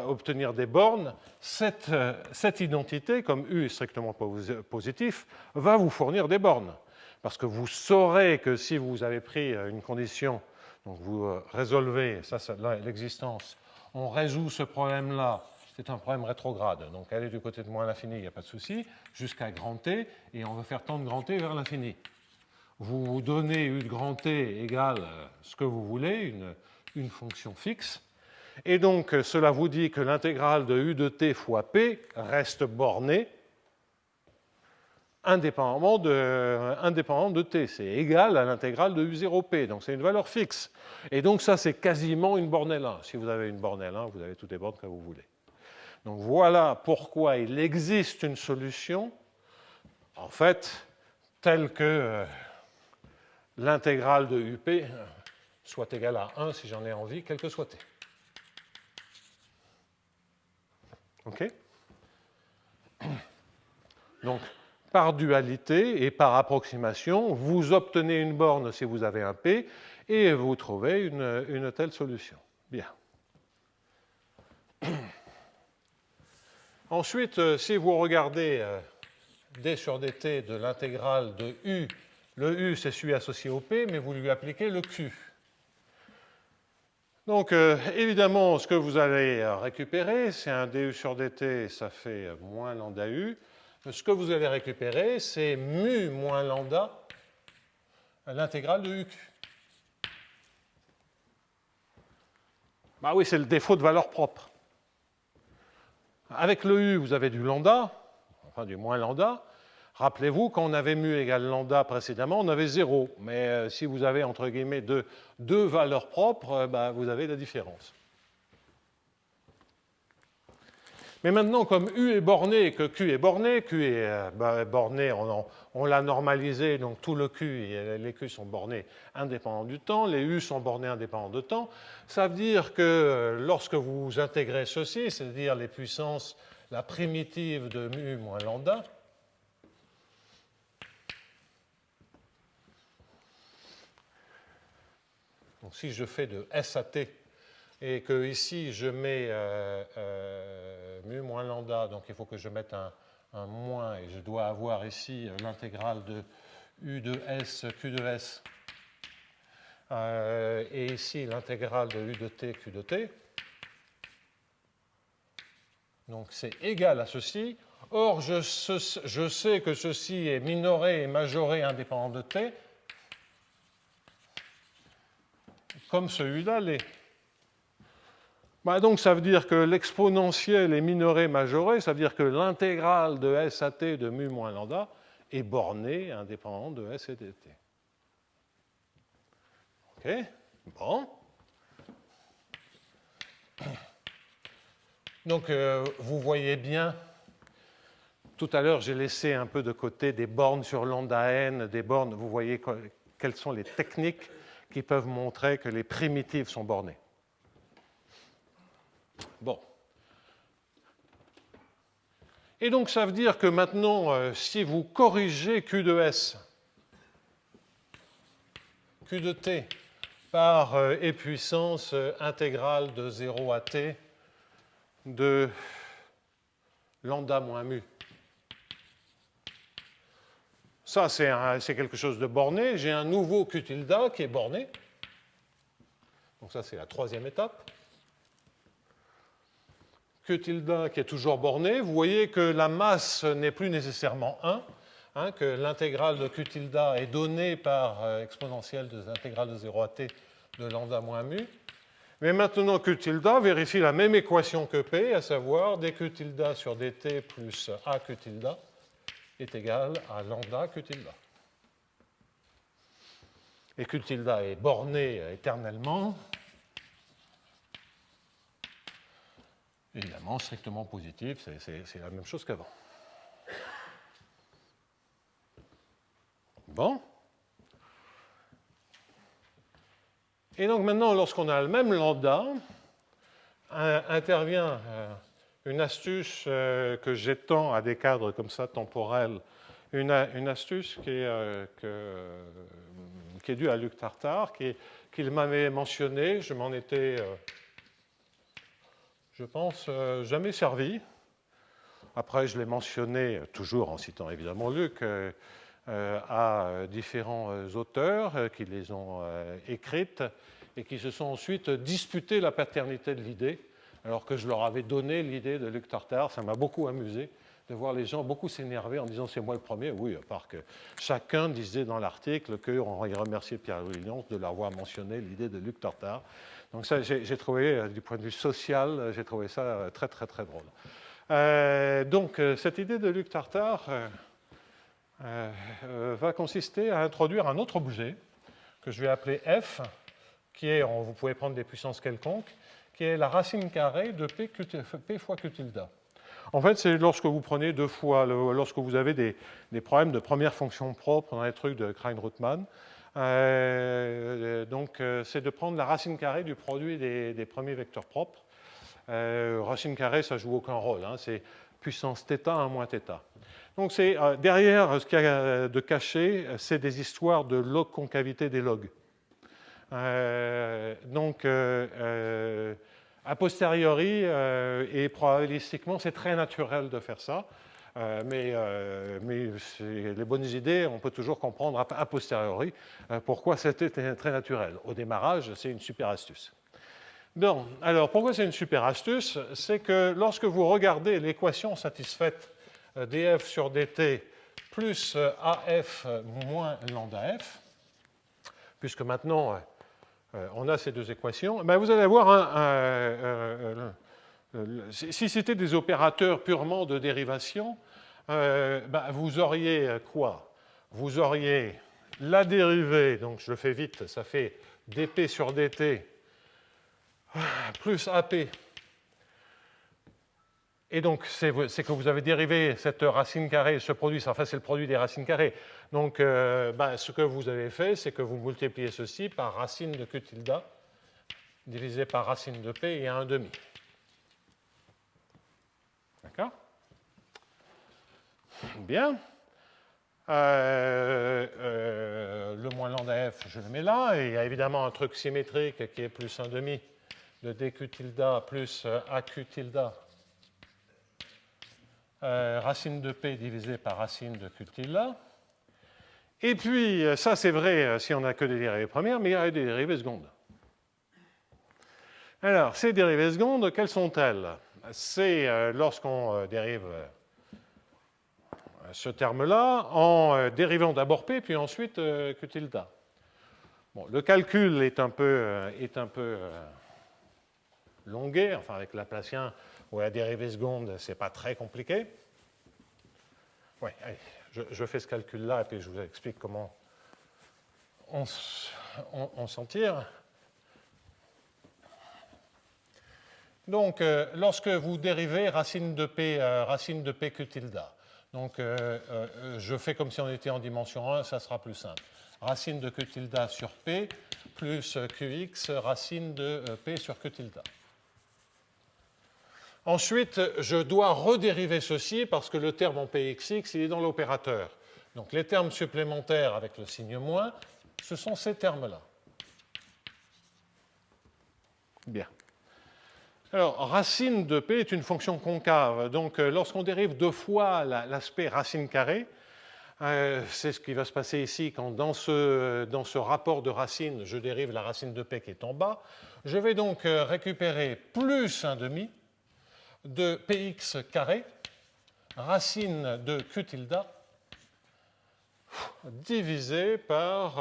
obtenir des bornes, cette identité, comme U est strictement positif, va vous fournir des bornes. Parce que vous saurez que si vous avez pris une condition, Donc vous résolvez, ça c'est l'existence, on résout ce problème-là, c'est un problème rétrograde, donc aller du côté de moins l'infini, il n'y a pas de souci, jusqu'à grand T, et on va faire tendre grand T vers l'infini. Vous vous donnez U de grand T égale ce que vous voulez, une fonction fixe, et donc cela vous dit que l'intégrale de U de T fois P reste bornée indépendamment de T. C'est égal à l'intégrale de U0P, donc c'est une valeur fixe. Et donc ça, c'est quasiment une borne L1. Si vous avez une borne L1, vous avez toutes les bornes que vous voulez. Donc voilà pourquoi il existe une solution, en fait, telle que l'intégrale de UP soit égale à 1 si j'en ai envie, quel que soit T. OK? Donc, par dualité et par approximation, vous obtenez une borne si vous avez un P et vous trouvez une telle solution. Bien. Ensuite, si vous regardez d sur dt de l'intégrale de U, le U c'est celui associé au P, mais vous lui appliquez le Q. Donc, évidemment, ce que vous allez récupérer, c'est un du sur dt, ça fait moins lambda U. Ce que vous allez récupérer, c'est mu moins lambda à l'intégrale de UQ. Bah oui, c'est le défaut de valeur propre. Avec le U, vous avez du lambda, enfin du moins lambda. Rappelez-vous, quand on avait mu égale lambda précédemment, on avait 0. Mais si vous avez, entre guillemets, deux valeurs propres, bah, vous avez la différence. Mais maintenant, comme U est borné et que Q est borné, Q est borné, on l'a normalisé, donc tout le Q et les Q sont bornés indépendants du temps, les U sont bornés indépendants de temps. Ça veut dire que lorsque vous intégrez ceci, c'est-à-dire les puissances, la primitive de mu moins lambda, donc si je fais de S à T, et que ici je mets mu moins lambda, donc il faut que je mette un moins, et je dois avoir ici l'intégrale de U de S, Q de S, et ici l'intégrale de U de T, Q de T. Donc c'est égal à ceci. Or, je sais que ceci est minoré et majoré indépendant de T, comme celui-là l'est. Bah donc ça veut dire que l'exponentielle est minorée, majorée, ça veut dire que l'intégrale de S à T de mu moins lambda est bornée indépendante de S et de T. OK? Bon. Donc vous voyez bien, tout à l'heure j'ai laissé un peu de côté des bornes sur lambda n, des bornes, vous voyez quelles sont les techniques qui peuvent montrer que les primitives sont bornées. Bon. Et donc, ça veut dire que maintenant, si vous corrigez Q de S, Q de T, par e puissance intégrale de 0 à T de lambda moins mu, ça, c'est quelque chose de borné. J'ai un nouveau Q tilde qui est borné. Donc ça, c'est la troisième étape. Q tilde qui est toujours borné. Vous voyez que la masse n'est plus nécessairement 1, que l'intégrale de Q tilde est donnée par exponentielle de l'intégrale de 0 à t de lambda moins mu. Mais maintenant, Q tilde vérifie la même équation que P, à savoir dQ tilde sur dt plus AQ tilde est égal à lambda Q tilde. Et Q tilde est borné éternellement. Évidemment, strictement positif, c'est la même chose qu'avant. Bon. Et donc maintenant, lorsqu'on a le même lambda, intervient une astuce que j'étends à des cadres comme ça, temporels, une astuce qui est due à Luc Tartare, qu'il m'avait mentionné, je m'en étais... je pense, jamais servi. Après, je l'ai mentionné, toujours en citant évidemment Luc, à différents auteurs qui les ont écrites et qui se sont ensuite disputés la paternité de l'idée, alors que je leur avais donné l'idée de Luc Tartare. Ça m'a beaucoup amusé de voir les gens beaucoup s'énerver en disant c'est moi le premier. Oui, à part que chacun disait dans l'article qu'on remerciait Pierre-Louis Lyons de leur avoir mentionné l'idée de Luc Tartare. Donc ça, j'ai trouvé, du point de vue social, j'ai trouvé ça très, très, très drôle. Donc, cette idée de Luc Tartare va consister à introduire un autre objet que je vais appeler f, qui est, vous pouvez prendre des puissances quelconques, qui est la racine carrée de p fois q tilde. En fait, c'est lorsque vous prenez deux fois, lorsque vous avez des problèmes de première fonction propre dans les trucs de Krein-Rootman, donc c'est de prendre la racine carrée du produit des premiers vecteurs propres. Racine carrée, ça ne joue aucun rôle, hein, c'est puissance θ 1 moins θ. Donc derrière, ce qu'il y a de caché, c'est des histoires de log concavité des logs. Donc, a posteriori et probabilistiquement, c'est très naturel de faire ça. Mais les bonnes idées, on peut toujours comprendre a posteriori pourquoi c'était très naturel. Au démarrage, c'est une super astuce. Donc, alors, pourquoi c'est une super astuce? C'est que lorsque vous regardez l'équation satisfaite df sur dt plus af moins lambda f, puisque maintenant on a ces deux équations, ben vous allez avoir si c'était des opérateurs purement de dérivation, ben vous auriez quoi? Vous auriez la dérivée, donc je le fais vite, ça fait dp sur dt plus ap. Et donc, c'est que vous avez dérivé cette racine carrée, ce produit, enfin, c'est le produit des racines carrées. Donc, ce que vous avez fait, c'est que vous multipliez ceci par racine de q tilde divisé par racine de p et 1,5. D'accord? Bien. Le moins lambda f, je le mets là. Et il y a évidemment un truc symétrique qui est plus 1,5 de dq tilde plus aq tilde. Racine de p divisé par racine de q tilde. Et puis, ça c'est vrai si on n'a que des dérivées premières, mais il y a des dérivées secondes. Alors, ces dérivées secondes, quelles sont-elles? C'est lorsqu'on dérive ce terme-là en dérivant d'abord p, puis ensuite q tilde. Bon, le calcul est un peu longué, enfin avec Laplacien ou la dérivée seconde, ce n'est pas très compliqué. Oui, allez, je fais ce calcul-là et puis je vous explique comment on s'en tire. Donc, lorsque vous dérivez racine de p q tilde, donc je fais comme si on était en dimension 1, ça sera plus simple. Racine de q tilde sur p plus qx racine de p sur q tilde. Ensuite, je dois redériver ceci parce que le terme en pxx, il est dans l'opérateur. Donc les termes supplémentaires avec le signe moins, ce sont ces termes-là. Bien. Alors, racine de p est une fonction concave. Donc lorsqu'on dérive deux fois l'aspect racine carrée, c'est ce qui va se passer ici quand dans ce rapport de racine, je dérive la racine de p qui est en bas. Je vais donc récupérer plus 1,5 de px carré, racine de q tilde, divisé par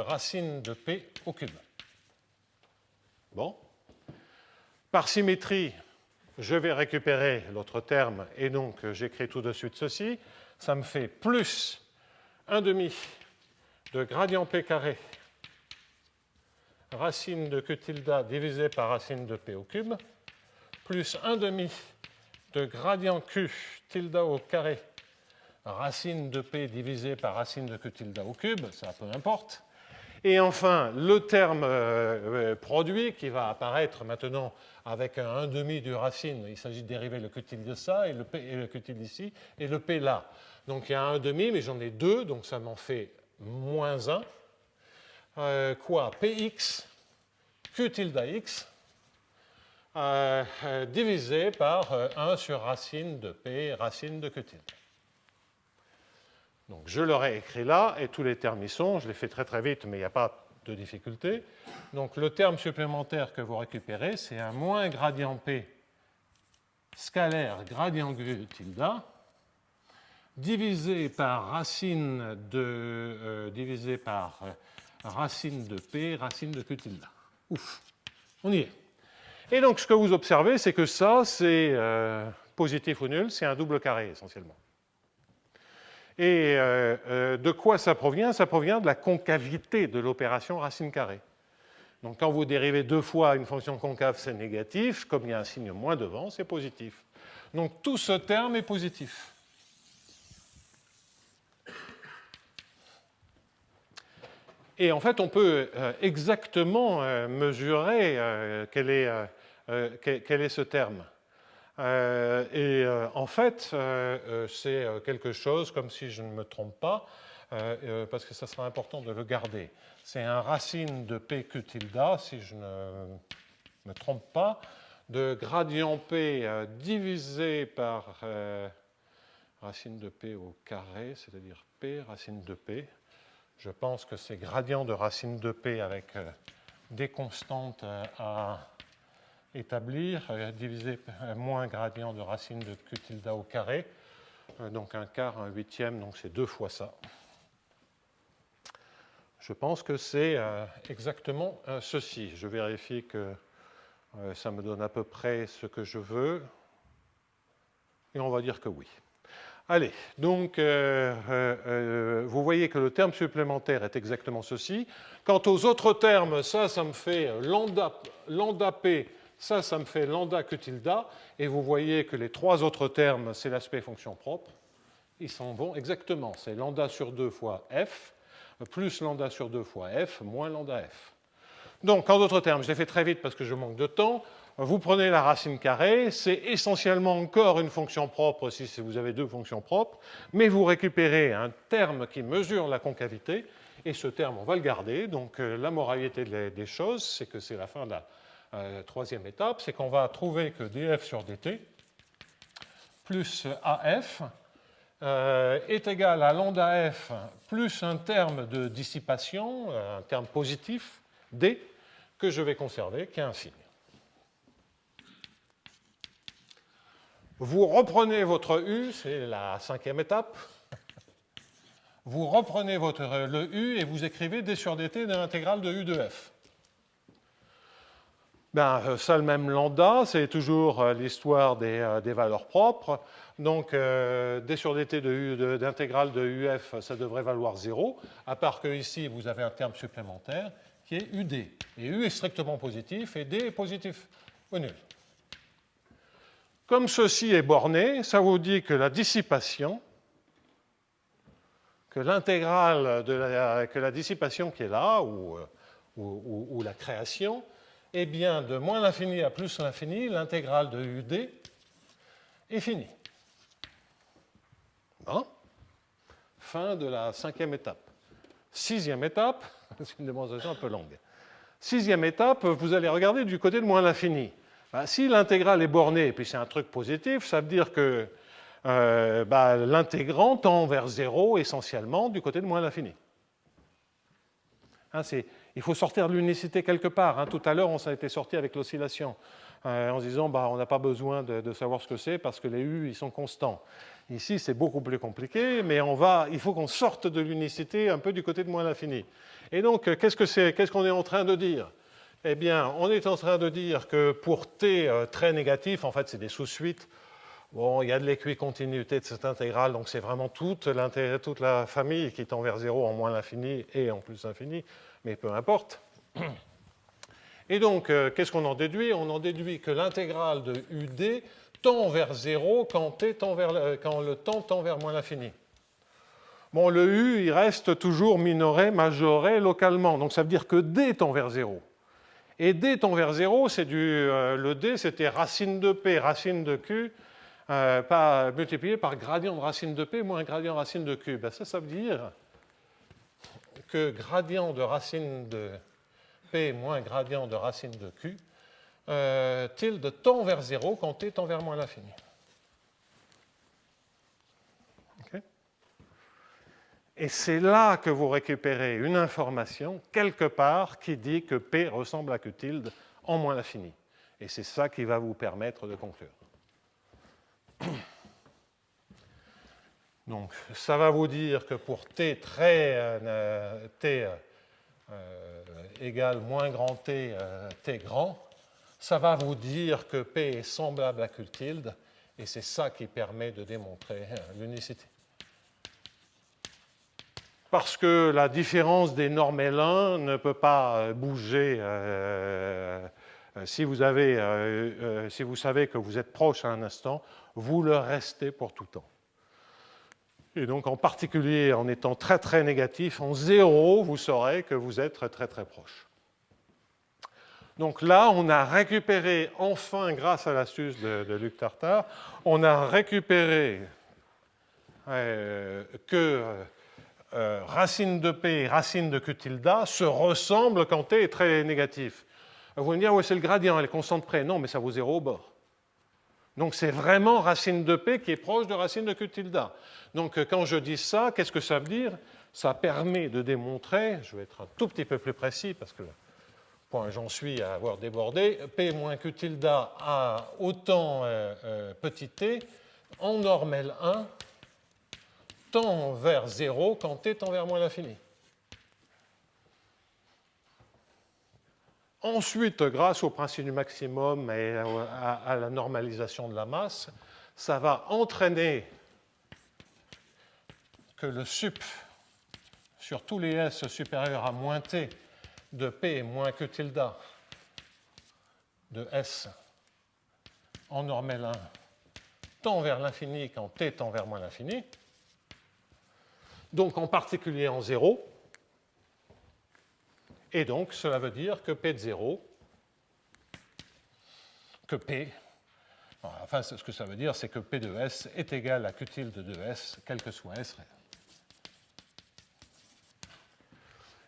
racine de p au cube. Bon. Par symétrie, je vais récupérer l'autre terme, et donc j'écris tout de suite ceci. Ça me fait plus 1,5 de gradient p carré, racine de q tilde divisé par racine de p au cube, plus 1,5 de gradient q tilde au carré, racine de p divisé par racine de q tilde au cube, ça peu importe. Et enfin, le terme produit qui va apparaître maintenant avec un 1,5 du racine. Il s'agit de dériver le q tilde de ça et le q tilde ici et le p là. Donc il y a un 1,5, mais j'en ai deux, donc ça m'en fait moins 1. Quoi? Px q tilde x divisé par 1 sur racine de p, racine de q tilde. Donc je l'aurais écrit là, et tous les termes y sont. Je l'ai fait très très vite, mais il n'y a pas de difficulté. Donc le terme supplémentaire que vous récupérez, c'est un moins gradient P scalaire gradient Q tilde divisé par racine de P racine de Q tilde. Ouf, on y est. Et donc ce que vous observez, c'est que ça, c'est positif ou nul, c'est un double carré essentiellement. Et de quoi ça provient? Ça provient de la concavité de l'opération racine carrée. Donc quand vous dérivez deux fois une fonction concave, c'est négatif. Comme il y a un signe moins devant, c'est positif. Donc tout ce terme est positif. Et en fait, on peut exactement mesurer quel est ce terme. En fait, c'est quelque chose, comme si je ne me trompe pas, parce que ça sera important de le garder. C'est un racine de PQ tilde, si je ne me trompe pas, de gradient P divisé par racine de P au carré, c'est-à-dire P racine de P. Je pense que c'est gradient de racine de P avec des constantes à établir, divisé moins gradient de racine de Q tilde au carré, donc un quart, un huitième, donc c'est 2 fois ça. Je pense que c'est exactement ceci. Je vérifie que ça me donne à peu près ce que je veux, et on va dire que oui. Allez, donc vous voyez que le terme supplémentaire est exactement ceci. Quant aux autres termes, ça me fait lambda P, ça me fait lambda Q tilde, et vous voyez que les trois autres termes, c'est l'aspect fonction propre. Ils s'en vont exactement, c'est lambda sur 2 fois F, plus lambda sur 2 fois F, moins lambda F. Donc, en d'autres termes, je l'ai fait très vite parce que je manque de temps. Vous prenez la racine carrée, c'est essentiellement encore une fonction propre si vous avez deux fonctions propres, mais vous récupérez un terme qui mesure la concavité, et ce terme, on va le garder. Donc la moralité des choses, c'est que c'est la fin de la troisième étape, c'est qu'on va trouver que df sur dt plus AF est égal à lambda F plus un terme de dissipation, un terme positif, D, que je vais conserver, qui est un signe. Vous reprenez votre U, c'est la cinquième étape. Vous reprenez le U et vous écrivez d sur dt de l'intégrale de U de f. Ben, ça, le même lambda, c'est toujours l'histoire des valeurs propres. Donc, d sur dt d'intégrale de UF, ça devrait valoir 0, à part que ici, vous avez un terme supplémentaire qui est UD. Et U est strictement positif et D est positif ou nul. Comme ceci est borné, ça vous dit que la dissipation, que l'intégrale que la dissipation qui est là, ou la création, est bien de moins l'infini à plus l'infini, l'intégrale de UD est finie. Bon. Fin de la cinquième étape. Sixième étape, c'est une démonstration un peu longue. Sixième étape, vous allez regarder du côté de moins l'infini. Si l'intégrale est bornée, et puis c'est un truc positif, ça veut dire que l'intégrant tend vers 0 essentiellement du côté de moins l'infini. Il faut sortir de l'unicité quelque part. Tout à l'heure, on s'en était sorti avec l'oscillation, en se disant on n'a pas besoin de savoir ce que c'est parce que les U ils sont constants. Ici, c'est beaucoup plus compliqué, mais il faut qu'on sorte de l'unicité un peu du côté de moins l'infini. Et donc, qu'est-ce qu'on est en train de dire? Eh bien, on est en train de dire que pour t très négatif, en fait, c'est des sous-suites. Bon, il y a de l'équicontinuité de cette intégrale, donc c'est vraiment toute la famille qui tend vers 0 en moins l'infini et en plus l'infini, mais peu importe. Et donc, qu'est-ce qu'on en déduit? On en déduit que l'intégrale de UD tend vers 0 quand le temps tend vers moins l'infini. Bon, le U, il reste toujours minoré, majoré localement, donc ça veut dire que D tend vers 0. Et D tend vers 0, le D, c'était racine de P, racine de Q, multiplié par gradient de racine de P moins gradient de racine de Q. Ça veut dire que gradient de racine de P moins gradient de racine de Q tilde tend vers 0 quand T tend vers moins l'infini. Okay. Et c'est là que vous récupérez une information, quelque part, qui dit que P ressemble à Q tilde en moins l'infini. Et c'est ça qui va vous permettre de conclure. Donc, ça va vous dire que pour t égale moins grand t, t grand, ça va vous dire que P est semblable à Q tilde, et c'est ça qui permet de démontrer l'unicité. Parce que la différence des normes L1 ne peut pas bouger. Si vous savez que vous êtes proche à un instant, vous le restez pour tout temps. Et donc, en particulier, en étant très, très négatif, en 0, vous saurez que vous êtes très, très, très proche. Donc là, on a récupéré, enfin, grâce à l'astuce de Luc Tartare, on a récupéré que racine de P et racine de Q tilde se ressemblent quand T est très négatif. Vous allez me dire, oui, c'est le gradient, elle est constante près. Non, mais ça vaut 0 au bord. Donc c'est vraiment racine de P qui est proche de racine de Q tilde. Donc quand je dis ça, qu'est-ce que ça veut dire? Ça permet de démontrer, je vais être un tout petit peu plus précis parce que le point j'en suis à avoir débordé, P moins Q tilde a autant petit t en norme L1 tend vers 0 quand t tend vers moins l'infini. Ensuite, grâce au principe du maximum et à la normalisation de la masse, ça va entraîner que le sup sur tous les S supérieurs à moins t de P moins Q tilde de S en norme L1 tend vers l'infini quand t tend vers moins l'infini, donc en particulier en 0. Et donc, cela veut dire que P de 0, que P, enfin, ce que ça veut dire, c'est que P de S est égal à Q tilde de S, quel que soit S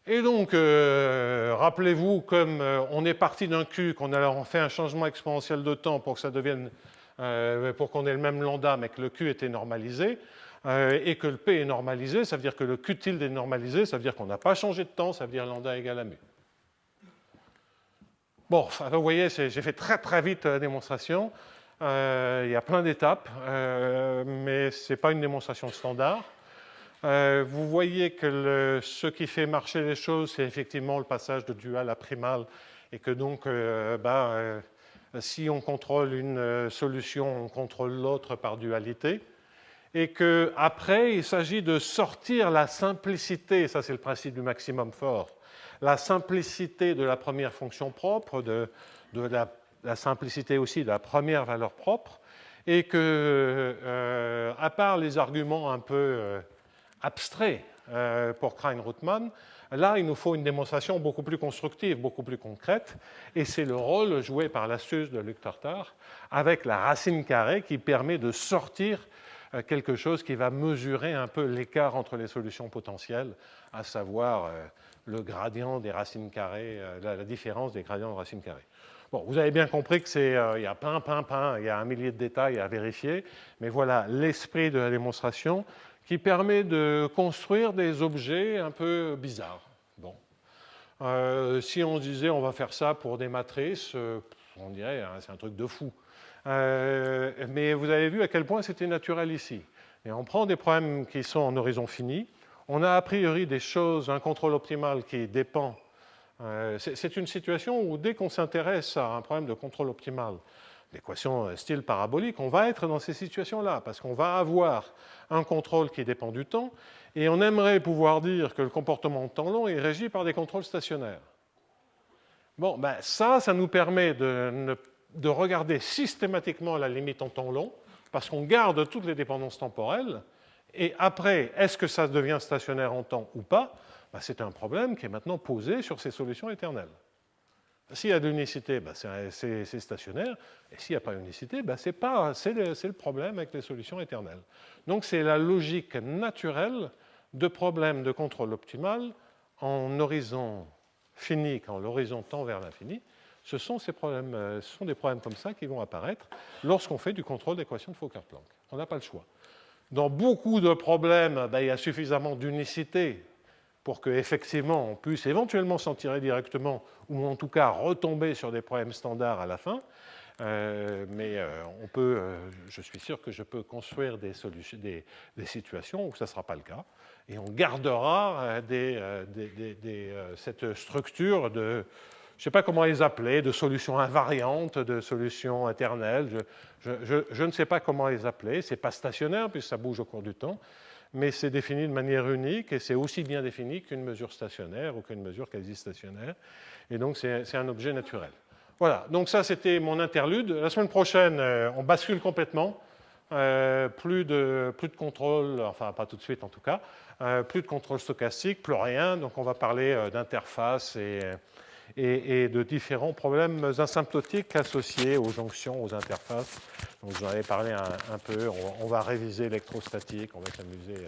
réel. Et donc, rappelez-vous, comme on est parti d'un Q, qu'on a fait un changement exponentiel de temps pour que ça devienne, pour qu'on ait le même lambda, mais que le Q était normalisé, et que le P est normalisé, ça veut dire que le Q tilde est normalisé, ça veut dire qu'on n'a pas changé de temps, ça veut dire lambda égale à mu. Bon, enfin, vous voyez, j'ai fait très très vite la démonstration. Il y a plein d'étapes, mais ce n'est pas une démonstration standard. Vous voyez que ce qui fait marcher les choses, c'est effectivement le passage de dual à primal, et que donc, si on contrôle une solution, on contrôle l'autre par dualité. Et qu'après, il s'agit de sortir la simplicité, ça c'est le principe du maximum fort, la simplicité de la première fonction propre, de la simplicité aussi de la première valeur propre, et que, à part les arguments un peu abstraits pour Krein-Rootman, là, il nous faut une démonstration beaucoup plus constructive, beaucoup plus concrète, et c'est le rôle joué par l'astuce de Luc Tartare avec la racine carrée qui permet de sortir quelque chose qui va mesurer un peu l'écart entre les solutions potentielles, à savoir le gradient des racines carrées, la différence des gradients de racines carrées. Bon, vous avez bien compris qu'il y a il y a un millier de détails à vérifier, mais voilà l'esprit de la démonstration qui permet de construire des objets un peu bizarres. Bon. Si on disait on va faire ça pour des matrices, on dirait c'est un truc de fou. Mais vous avez vu à quel point c'était naturel ici. Et on prend des problèmes qui sont en horizon fini. On a a priori des choses, un contrôle optimal qui dépend. C'est une situation où dès qu'on s'intéresse à un problème de contrôle optimal, l'équation style parabolique, on va être dans ces situations-là, parce qu'on va avoir un contrôle qui dépend du temps, et on aimerait pouvoir dire que le comportement de temps long est régi par des contrôles stationnaires. Bon, ben ça nous permet de regarder systématiquement la limite en temps long, parce qu'on garde toutes les dépendances temporelles, et après, est-ce que ça devient stationnaire en temps ou pas? Ben, c'est un problème qui est maintenant posé sur ces solutions éternelles. S'il y a de l'unicité, ben c'est stationnaire, et s'il n'y a pas d'unicité, ben c'est le problème avec les solutions éternelles. Donc c'est la logique naturelle de problèmes de contrôle optimal en horizon fini, quand l'horizon tend vers l'infini. Ce sont des problèmes comme ça qui vont apparaître lorsqu'on fait du contrôle d'équation de Fokker-Planck. On n'a pas le choix. Dans beaucoup de problèmes, il y a suffisamment d'unicité pour qu'effectivement on puisse éventuellement s'en tirer directement ou en tout cas retomber sur des problèmes standards à la fin. Mais on peut, je suis sûr que je peux construire des situations où ça ne sera pas le cas. Et on gardera cette structure de, je ne sais pas comment les appeler, de solutions invariantes, de solutions éternelles. Je ne sais pas comment les appeler. Ce n'est pas stationnaire puisque ça bouge au cours du temps, mais c'est défini de manière unique et c'est aussi bien défini qu'une mesure stationnaire ou qu'une mesure quasi-stationnaire. Et donc c'est un objet naturel. Voilà, donc ça c'était mon interlude. La semaine prochaine, on bascule complètement. Plus de contrôle, enfin pas tout de suite en tout cas, plus de contrôle stochastique, plus rien. Donc on va parler d'interface et de différents problèmes asymptotiques associés aux jonctions, aux interfaces. Donc j'en avais parlé un peu. On va réviser l'électrostatique, on va s'amuser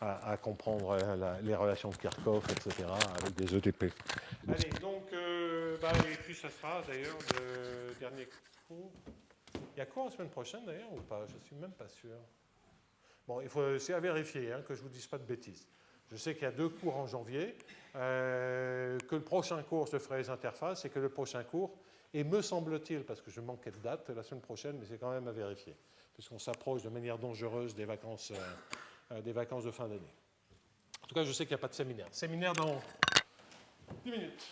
à comprendre les relations de Kirchhoff, etc., avec des ETP. Allez, donc, et puis ça sera d'ailleurs le dernier cours. Il y a cours la semaine prochaine d'ailleurs ou pas? Je ne suis même pas sûr. Bon, c'est à vérifier, que je ne vous dise pas de bêtises. Je sais qu'il y a 2 cours en janvier, que le prochain cours, je ferai les interfaces, et que le prochain cours, et me semble-t-il, parce que je manquais de date la semaine prochaine, mais c'est quand même à vérifier, puisqu'on s'approche de manière dangereuse des vacances de fin d'année. En tout cas, je sais qu'il n'y a pas de séminaire. Séminaire dans 10 minutes.